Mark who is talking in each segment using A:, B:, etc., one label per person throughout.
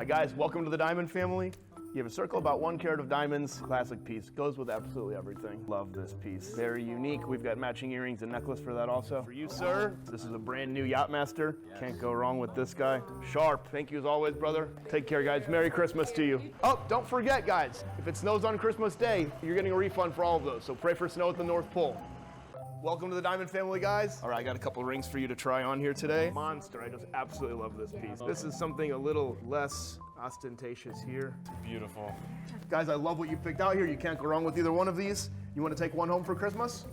A: Hi guys, welcome to the Diamond family. You have a circle about 1 carat of diamonds, classic piece, goes with absolutely everything. Love this piece, very unique. We've got matching earrings and necklace for that also. For you, sir, this is a brand new Yachtmaster. Can't go wrong with this guy. Sharp, thank you as always, brother. Take care, guys. Merry Christmas to you. Oh, don't forget, guys, if it snows on Christmas Day, you're getting a refund for all of those, so pray for snow at the North Pole. Welcome to the Diamond family, guys. All right, I got a couple rings for you to try on here today. Monster, I just absolutely love this piece. This is something a little less ostentatious here.
B: Beautiful.
A: Guys, I love what you picked out here. You can't go wrong with either one of these. You want to take one home for Christmas?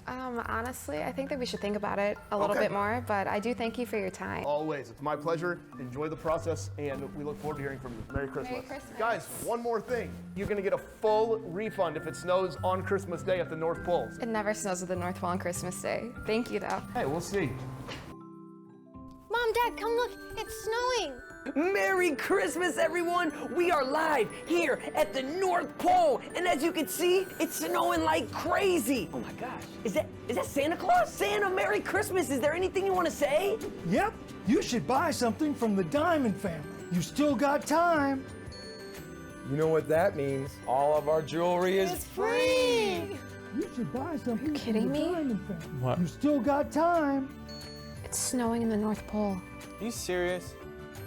C: Honestly, I think that we should think about it a little bit more, but I do thank you for your time.
A: Always, it's my pleasure. Enjoy the process, and we look forward to hearing from you. Merry Christmas.
C: Merry Christmas.
A: Guys, one more thing. You're gonna get a full refund if it snows on Christmas Day at the North Pole.
C: It never snows at the North Pole on Christmas Day. Thank you, though.
A: Hey, we'll see.
D: Mom, Dad, come look, it's snowing.
E: Merry Christmas, everyone! We are live here at the North Pole, and as you can see, it's snowing like crazy. Oh my gosh, is that Santa Claus? Santa, Merry Christmas! Is there anything you want to say?
F: Yep, you should buy something from the Diamond family. You still got time.
B: You know what that means. All of our jewelry is
D: Free!
F: You should buy something
C: kidding
F: from the
C: me?
F: Diamond family.
B: What?
F: You still got time.
C: It's snowing in the North Pole.
B: Are you serious?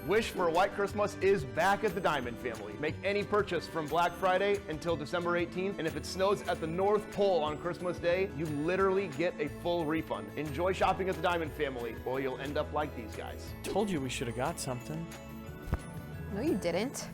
A: Wish for a White Christmas is back at the Diamond family. Make any purchase from Black Friday until December 18th, and if it snows at the North Pole on Christmas Day, you literally get a full refund. Enjoy shopping at the Diamond family, or you'll end up like these guys.
B: Told you we should have got something.
C: No, you didn't.